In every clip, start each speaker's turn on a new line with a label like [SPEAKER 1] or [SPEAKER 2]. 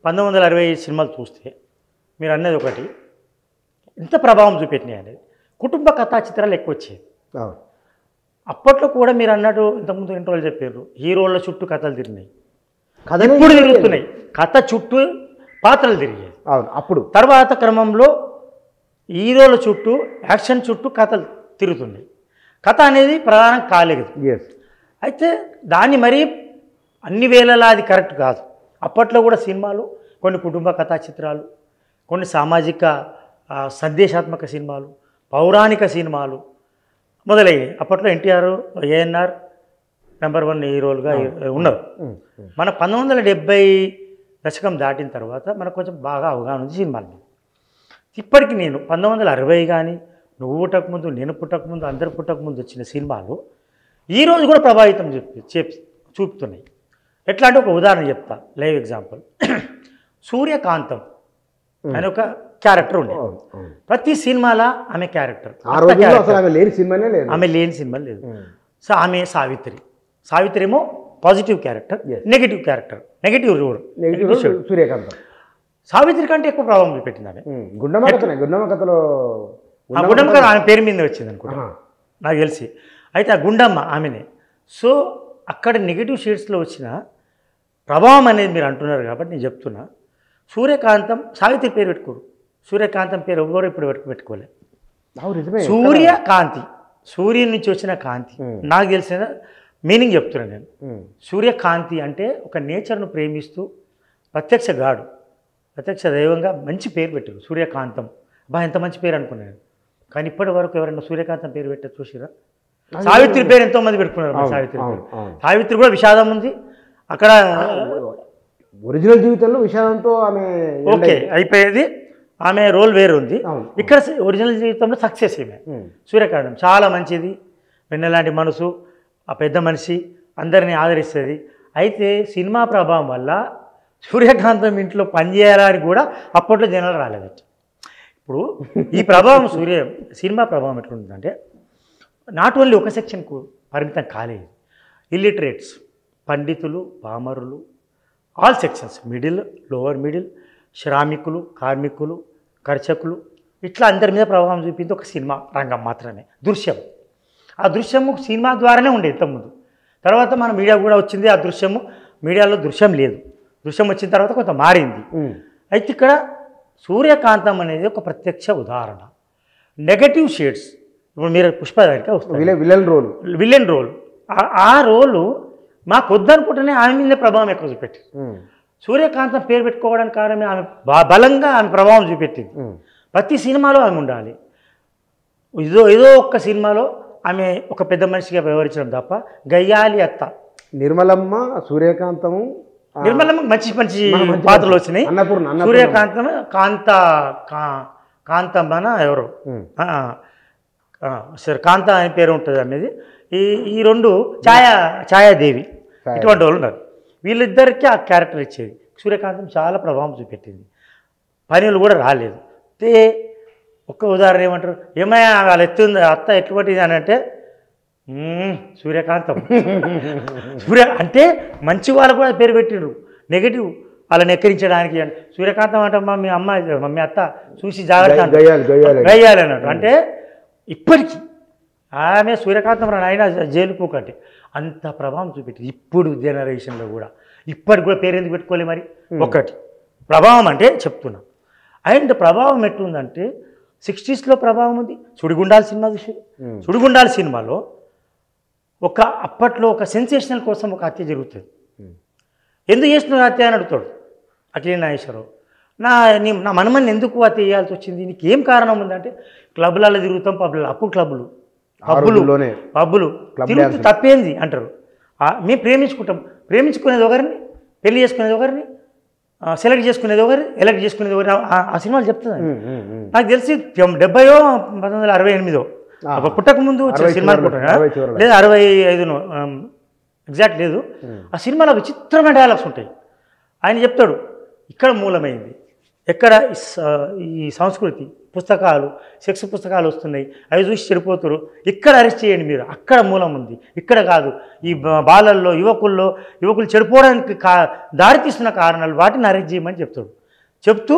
[SPEAKER 1] 1960 సినిమాలు చూస్తే మీరు అన్నది ఒకటి ఎంత ప్రభావం చూపెట్టినాయి అనేది కుటుంబ కథా చిత్రాలు ఎక్కువ వచ్చాయి. అప్పట్లో కూడా మీరు అన్నట్టు ఇంతకుముందు ఇంటర్వ్యూలు చెప్పారు హీరోల చుట్టూ కథలు తిరిగినాయి, ఇప్పుడు తిరుగుతున్నాయి. కథ చుట్టూ పాత్రలు తిరిగాయి.
[SPEAKER 2] అప్పుడు
[SPEAKER 1] తర్వాత క్రమంలో హీరోల చుట్టూ యాక్షన్ చుట్టూ కథలు తిరుగుతున్నాయి. కథ అనేది ప్రధానం కాలేదు. అయితే దాన్ని మరీ అన్ని వేళలా అది కరెక్ట్ కాదు. అప్పట్లో కూడా సినిమాలు కొన్ని కుటుంబ కథా చిత్రాలు, కొన్ని సామాజిక సందేశాత్మక సినిమాలు, పౌరాణిక సినిమాలు మొదలయ్యాయి. అప్పట్లో ఎన్టీఆర్, ఏఎన్ఆర్ నెంబర్ 1 హీరోలుగా ఉన్నారు. మన 1970 దశకం దాటిన తర్వాత మనకు కొంచెం బాగా అవగాహన ఉంది సినిమాల మీద. ఇప్పటికి నేను 1960 కానీ నువ్వు పుట్టకముందు, నేను పుట్టకముందు, అందరు పుట్టకముందు వచ్చిన సినిమాలు ఈరోజు కూడా ప్రభావితం చూపుతున్నాయి. ఎట్లా అంటే ఒక ఉదాహరణ చెప్తా, లైవ్ ఎగ్జాంపుల్. సూర్యకాంతం అని ఒక క్యారెక్టర్ ఉండేది. ప్రతి సినిమాలో ఆమె క్యారెక్టర్, ఆమె లేని సినిమా లేదు. సో ఆమె సావిత్రి ఏమో positive character, negative character, negative road.
[SPEAKER 2] Suryakantham
[SPEAKER 1] Savitri కంటే ఎక్కువ ప్రభావం చూపెట్టింది ఆమె.
[SPEAKER 2] గుండమ్మ కథలో
[SPEAKER 1] గుండమ్మ కథ ఆమె పేరు మీద వచ్చింది అనుకుంటా నాకు తెలిసి. అయితే ఆ గుండమ్మ ఆమెనే. సో అక్కడ నెగిటివ్ షేడ్స్లో వచ్చిన ప్రభావం అనేది మీరు అంటున్నారు కాబట్టి నేను చెప్తున్నా. సూర్యకాంతం సావిత్రి పేరు పెట్టుకోరు, సూర్యకాంతం పేరు ఎవరో ఇప్పుడు పెట్టుకోలేదు. సూర్యకాంతి, సూర్యుని నుంచి వచ్చిన కాంతి. నాకు తెలిసిన మీనింగ్ చెప్తున్నాను నేను. సూర్యకాంతి అంటే ఒక నేచర్ను ప్రేమిస్తూ ప్రత్యక్ష గాడు, ప్రత్యక్ష దైవంగా మంచి పేరు పెట్టారు సూర్యకాంతం. ఎంత మంచి పేరు అనుకున్నాను. కానీ ఇప్పటి వరకు ఎవరైనా సూర్యకాంతం పేరు పెట్టారు చూసిరా? సావిత్రి పేరు ఎంతోమంది పెట్టుకున్నారు. సావిత్రి కూడా విషాదం ఉంది అక్కడ.
[SPEAKER 2] ఒరిజినల్ జీవితంలో విషాదంతో ఆమె
[SPEAKER 1] ఓకే అయిపోయేది, ఆమె రోల్ వేరు ఉంది. ఇక్కడ ఒరిజినల్ జీవితంలో సక్సెస్ ఏమే. సూర్యకాంతం చాలా మంచిది, వెన్నెలాంటి మనసు, ఆ పెద్ద మనిషి, అందరినీ ఆదరిస్తుంది. అయితే సినిమా ప్రభావం వల్ల సూర్యకాంతం ఇంట్లో పనిచేయాలని కూడా అప్పట్లో జనాలు రాలేదట. ఇప్పుడు ఈ ప్రభావం సినిమా ప్రభావం ఎట్లుంటుందంటే నాట్ ఓన్లీ ఒక సెక్షన్కు పరిమితం కాలేదు. ఇల్లిటరేట్స్, పండితులు, పామరులు, all sections, middle, lower middle, శ్రామికులు, కార్మికులు, కర్షకులు, ఇట్లా అందరి మీద ప్రభావం చూపింది ఒక సినిమా రంగం మాత్రమే. దృశ్యం, ఆ దృశ్యము సినిమా ద్వారానే ఉండేది ఇంతకుముందు. తర్వాత మన మీడియా కూడా వచ్చింది. ఆ దృశ్యము మీడియాలో దృశ్యం లేదు, దృశ్యం వచ్చిన తర్వాత కొంత మారింది. అయితే ఇక్కడ సూర్యకాంతం అనేది ఒక ప్రత్యక్ష ఉదాహరణ. నెగటివ్ షేడ్స్, ఇప్పుడు మీరు పుష్పదారిక వస్తుంది విలన్ రోల్, ఆ రోలు మాకు వద్దనుకుంటేనే ఆమె మీద ప్రభావం ఎక్కువ చూపెట్టింది. సూర్యకాంతం పేరు పెట్టుకోవడానికి కారణమే ఆమె బలంగా ఆమె ప్రభావం చూపెట్టింది. ప్రతి సినిమాలో ఆమె ఉండాలి. ఏదో ఒక్క సినిమాలో ఆమె ఒక పెద్ద మనిషిగా వ్యవహరించడం తప్ప గయ్యాలి అత్త
[SPEAKER 2] నిర్మలమ్మ, సూర్యకాంతము,
[SPEAKER 1] నిర్మలమ్మ మంచి మంచి పాత్రలు వచ్చినాయి. సూర్యకాంతం కాంతమ్మన ఎవరు సరే కాంత అనే పేరు ఉంటుంది అనేది. ఈ రెండు ఛాయాదేవి ఇటువంటి వాళ్ళు ఉన్నారు. వీళ్ళిద్దరికీ ఆ క్యారెక్టర్ ఇచ్చేది. సూర్యకాంతం చాలా ప్రభావం చూపెట్టింది. పనులు కూడా రాలేదు. అయితే ఒక్క ఉదాహరణ ఏమంటారు, ఏమయ్యా వాళ్ళు ఎత్తుంది అత్త ఎటువంటిది అని అంటే సూర్యకాంతం. అంటే మంచి వాళ్ళు కూడా పేరు పెట్టిండ్రు, నెగిటివ్ వాళ్ళని ఎక్కిరించడానికి. సూర్యకాంతం అంటే మీ అమ్మాయి మీ అత్త చూసి జాగ్రత్త గయ్యాలి అన్నట్టు. అంటే ఇప్పటికీ ఆమె సూర్యకాంతం ఆయన జైలు పూకంటే అంత ప్రభావం చూపెట్టింది. ఇప్పుడు జనరేషన్లో కూడా ఇప్పటికి కూడా పేరు ఎందుకు పెట్టుకోలే మరి? ఒకటి ప్రభావం అంటే చెప్తున్నా. అండ్ ప్రభావం ఎట్లుందంటే 60స్లో ప్రభావం ఉంది. సుడిగుండాల సినిమా చూసారు. సుడిగుండాల సినిమాలో అప్పట్లో ఒక సెన్సేషనల్ కోసం ఒక హత్య జరుగుతుంది. ఎందుకు చేస్తున్నారు హత్య అని అడుగుతాడు అఖిల నాగేశ్వరరావు. నా మనమని ఎందుకు హత్య చేయాల్సి వచ్చింది, నీకు ఏం కారణం ఉందంటే క్లబ్లలో తిరుగుతాం, అప్పుడు పబ్బులు తిరుగుతూ తప్పేంది అంటారు. మేము ప్రేమించుకునేది ఒకరిని, పెళ్లి చేసుకునేది ఒకరిని, సెలెక్ట్ చేసుకునేది ఒకరి, ఎలక్ట్ చేసుకునేది ఒకరి. ఆ సినిమాలు చెప్తుంది. నాకు తెలిసి 70 1968 పుట్టకముందు వచ్చిన సినిమా అనుకుంటున్నా, లేదా 65 ఎగ్జాక్ట్ లేదు. ఆ సినిమాలో విచిత్రమైన డైలాగ్స్ ఉంటాయి. ఆయన చెప్తాడు ఇక్కడ మూలమైంది, ఎక్కడ ఈ సంస్కృతి పుస్తకాలు సెక్స్ పుస్తకాలు వస్తున్నాయి, అవి చూసి చెడిపోతారు. ఇక్కడ అరెస్ట్ చేయండి మీరు, అక్కడ మూలం ఉంది, ఇక్కడ కాదు. ఈ బాలల్లో యువకులు చెడిపోవడానికి దారితీస్తున్న కారణాలు, వాటిని అరెస్ట్ చేయమని చెప్తూ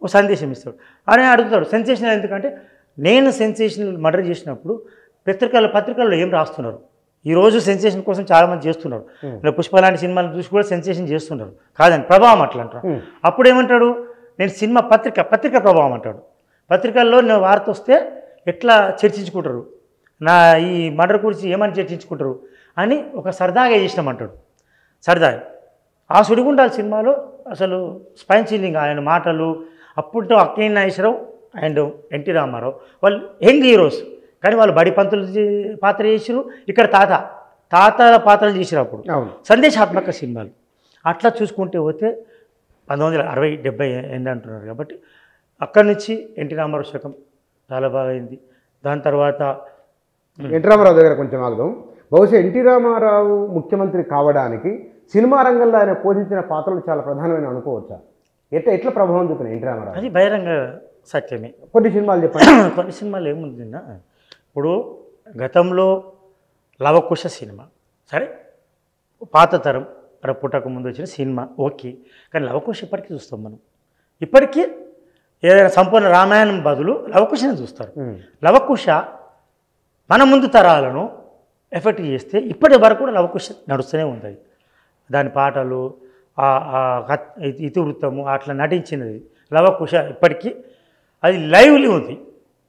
[SPEAKER 1] ఒక సందేశం ఇస్తాడు. అని అడుగుతాడు సెన్సేషనల్ ఎందుకంటే, నేను సెన్సేషనల్ మర్డర్ చేసినప్పుడు పత్రికల్లో ఏం రాస్తున్నారు? ఈరోజు సెన్సేషన్ కోసం చాలామంది చేస్తున్నారు. పుష్ప లాంటి సినిమాలు చూసి కూడా సెన్సేషన్ చేస్తున్నారు. కాదండి, ప్రభావం అట్లా అంటారు. అప్పుడు ఏమంటాడు, నేను సినిమా పత్రిక ప్రభావం అంటాడు. పత్రికల్లో నేను వార్త వస్తే ఎట్లా చర్చించుకుంటారు, నా ఈ మర్డర్ గురించి ఏమని చర్చించుకుంటారు అని ఒక సరదాగా చేసినామంటాడు. సరదాగా ఆ సుడిగుండాల సినిమాలో అసలు స్పైన్ చిల్లింగ్ ఆయన మాటలు. అప్పుడు అక్కినేని నాగేశ్వరరావు అండ్ ఎన్టీ రామారావు వాళ్ళు యంగ్ హీరోస్, కానీ వాళ్ళు బడి పంతులు పాత్ర చేసారు. ఇక్కడ తాతల పాత్రలు చేసారు. అప్పుడు సందేశాత్మక సినిమాలు. అట్లా చూసుకుంటే పోతే 1960, 70 ఎండ్ అంటున్నారు కాబట్టి అక్కడి నుంచి ఎన్టీ రామారావు శకం చాలా బాగా అయింది. దాని తర్వాత
[SPEAKER 2] ఎన్టీ రామారావు దగ్గర కొంచెం ఆగుదాం. బహుశా ఎన్టీ రామారావు ముఖ్యమంత్రి కావడానికి సినిమా రంగంలో ఆయన పోషించిన పాత్రలు చాలా ప్రధానమైన అనుకోవచ్చా? ఎట్లా ప్రభావం చూపిన ఎన్టీ రామారావు?
[SPEAKER 1] అది బహిరంగ సత్యమే.
[SPEAKER 2] కొన్ని సినిమాలు చెప్పండి.
[SPEAKER 1] కొన్ని సినిమాలు ఏముంది, ఇప్పుడు గతంలో లవకుశ సినిమా సరే, పాత తరం పుట్టక ముందు వచ్చిన సినిమా ఓకే, కానీ లవకుశ ఇప్పటికీ చూస్తాం మనం. ఇప్పటికీ ఏదైనా సంపూర్ణ రామాయణం బదులు లవకుశని చూస్తారు. లవకుశ మన ముందు తరాలను ఎఫెక్ట్ చేస్తే ఇప్పటి వరకు కూడా లవకుశ నడుస్తూనే ఉంది. దాని పాటలు, ఇతివృత్తము అట్లా నటించినది లవకుశ ఇప్పటికీ అది లైవ్లీ ఉంది.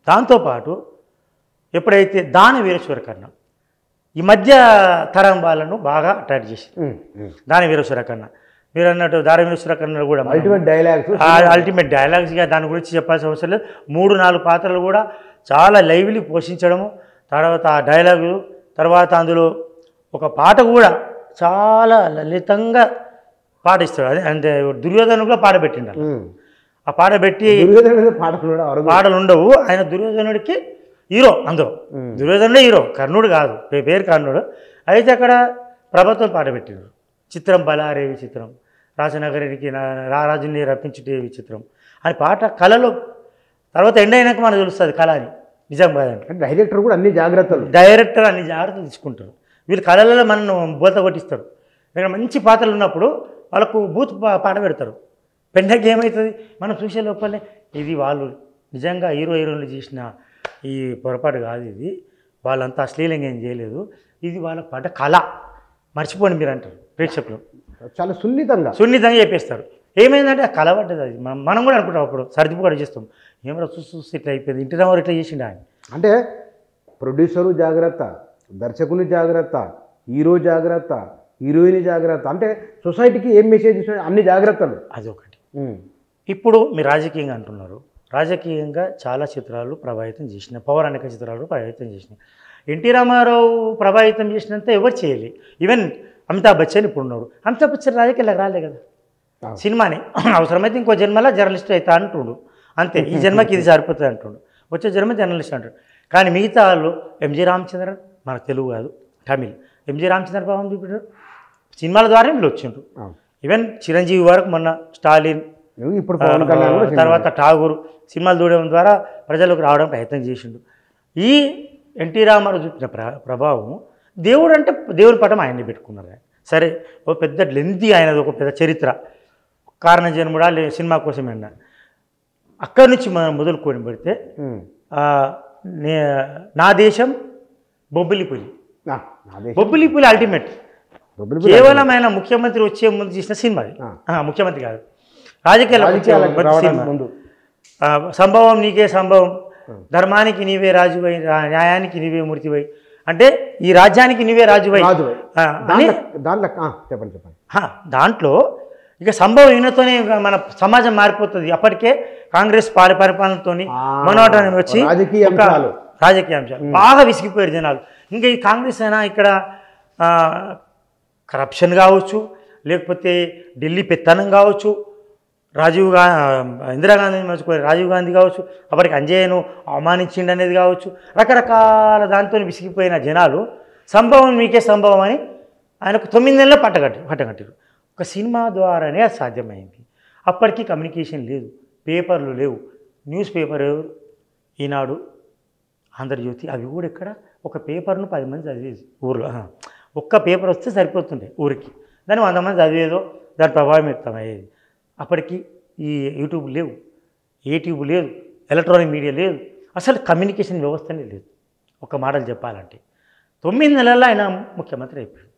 [SPEAKER 1] దాంతోపాటు ఎప్పుడైతే దాని వీరేశ్వర కన్నా ఈ మధ్య తరం వాళ్ళను బాగా అట్రాక్ట్ చేసింది. దాని వీరేశ్వర కన్నా మీరు అన్నట్టు దాని వీరేశ్వర కన్నా కూడా అల్టిమేట్ డైలాగ్స్గా దాని గురించి చెప్పాల్సిన అవసరం లేదు. 3-4 పాత్రలు కూడా చాలా లైవ్లీ పోషించడము, తర్వాత ఆ డైలాగులు, తర్వాత అందులో ఒక పాట కూడా చాలా లలితంగా పాటిస్తాడు. అదే అంటే దుర్యోధను కూడా పాట పెట్టిండాలి. ఆ పాట పెట్టి పాటలు ఉండవు. ఆయన దుర్యోధనుడికి హీరో, అందులో దుర్యోధనుడే హీరో, కర్ణుడు కాదు, పేరు కర్ణుడు. అయితే అక్కడ ప్రభుత్వం పాట పెట్టినారు. చిత్రం బలారే విచిత్రం, రాజనగరికి రారాజుని రప్పించుటే విచిత్రం అని పాట కళలో. తర్వాత ఎండ్ అయినాక మనకు తెలుస్తుంది కళ అని, నిజం కాదని.
[SPEAKER 2] డైరెక్టర్ కూడా అన్ని జాగ్రత్తలు
[SPEAKER 1] తీసుకుంటారు. వీళ్ళు కళలలో మనను బోత కొట్టిస్తారు. ఇక్కడ మంచి పాత్రలు ఉన్నప్పుడు వాళ్ళకు బూత్ పాట పెడతారు. పెండకి ఏమవుతుంది, మనం చూసే లోపలే ఇది వాళ్ళు నిజంగా హీరోయిన్లు చేసిన ఈ పొరపాటు కాదు, ఇది వాళ్ళంతా అశ్లీలంగా ఏం చేయలేదు, ఇది వాళ్ళ పడ్డ కళ, మర్చిపోండి మీరు అంటారు ప్రేక్షకులు.
[SPEAKER 2] చాలా సున్నితంగా
[SPEAKER 1] చెప్పేస్తారు. ఏమైందంటే ఆ కళ పడ్డది. అది మనం కూడా అనుకుంటాం, అప్పుడు సర్దిపుడు చేస్తాం, ఏమరా చూసి ఇట్లా అయిపోయింది, ఇంటి రామారు ఇట్లా చేసిండు ఆయన.
[SPEAKER 2] అంటే ప్రొడ్యూసరు జాగ్రత్త, దర్శకుని జాగ్రత్త, హీరో జాగ్రత్త, హీరోయిన్ జాగ్రత్త, అంటే సొసైటీకి ఏం మెసేజ్ ఇస్తున్నా అన్ని జాగ్రత్తలు.
[SPEAKER 1] అదొకటి. ఇప్పుడు మీరు రాజకీయంగా అంటున్నారు, రాజకీయంగా చాలా చిత్రాలు ప్రభావితం చేసినాయి, పౌరాణిక చిత్రాలు ప్రభావితం చేసినాయి. ఎన్టీ రామారావు ప్రభావితం చేసినంత ఎవరు చేయలే. ఈవెన్ అమితాబ్ బచ్చన్ ఇప్పుడు ఉన్నాడు. అమితాబ్ బచ్చన్ రాజకీయాలకు రాలే కదా, సినిమాని అవసరమైతే ఇంకో జన్మలా జర్నలిస్ట్ అవుతా అంటుండు, అంతే. ఈ జన్మకి ఇది సరిపోతుంది అంటుండు, వచ్చే జన్మ జర్నలిస్ట్ అంటాడు. కానీ మిగతా వాళ్ళు ఎంజి రామచంద్రన్, మనకు తెలుగు కాదు తమిళ్, ఎంజి రామచంద్ర ప్రభావం చూపించారు, సినిమాల ద్వారా వీళ్ళు వచ్చిండ్రు. ఈవెన్ చిరంజీవి వరకు మొన్న స్టాలిన్,
[SPEAKER 2] ఇప్పుడు
[SPEAKER 1] తర్వాత ఠాగూర్ సినిమాలు చూడడం ద్వారా ప్రజలకు రావడం ప్రయత్నం చేసిండు. ఈ ఎన్టీ రామారావు చూపిన ప్రభావం, దేవుడు అంటే దేవుని పటం ఆయన్ని పెట్టుకున్నారు. సరే, ఓ పెద్ద లెంతీ ఆయనది ఒక పెద్ద చరిత్ర, కారణ జన్ముడా సినిమా కోసమే అన్న. అక్కడి నుంచి మనం మొదలుకొని పెడితే నా దేశం, బొబ్బిలిపులి అల్టిమేట్. కేవలం ఆయన ముఖ్యమంత్రి వచ్చే ముందు చేసిన సినిమా, ముఖ్యమంత్రి కాదు, రాజకీయాల సంభవం నీకే సంభవం, ధర్మానికి నీవే రాజువై, న్యాయానికి నీవే మూర్తివై, అంటే ఈ రాజ్యానికి నీవే రాజువై. దాంట్లో ఇక సంభవం ఈయనతోనే మన సమాజం మారిపోతుంది. అప్పటికే కాంగ్రెస్ పరిపాలనతో మనోటం వచ్చి రాజకీయ అంశాలు బాగా విసిగిపోయారు జనాలు. ఇంకా ఈ కాంగ్రెస్ అయినా ఇక్కడ కరప్షన్ కావచ్చు, లేకపోతే ఢిల్లీ పెత్తనం కావచ్చు, ఇందిరాగాంధీని మర్చిపోయి రాజీవ్ గాంధీ కావచ్చు, అప్పటికి అంజయ్యను అవమానించిండు అనేది కావచ్చు, రకరకాల దాంతో విసిగిపోయిన జనాలు సంభవం మీకే సంభవం అని ఆయనకు 9 నెలలు పట్టగట్టారు. ఒక సినిమా ద్వారానే అది సాధ్యమైంది. అప్పటికి కమ్యూనికేషన్ లేదు, పేపర్లు లేవు, న్యూస్ పేపర్ ఈనాడు, ఆంధ్రజ్యోతి అవి కూడా ఇక్కడ ఒక పేపర్ను 10 మంది చదివేది ఊర్లో. ఒక్క పేపర్ వస్తే సరిపోతుండే ఊరికి, దాన్ని 100 మంది చదివేదో దాని ప్రభావితం అయ్యేది. అప్పటికి ఈ యూట్యూబ్ లేవు, యూట్యూబ్ లేదు, ఎలక్ట్రానిక్ మీడియా లేదు, అసలు కమ్యూనికేషన్ వ్యవస్థనే లేదు. ఒక మాటలు చెప్పాలంటే 9 నెలల్లో ఆయన ముఖ్యమంత్రి అయిపోయాడు.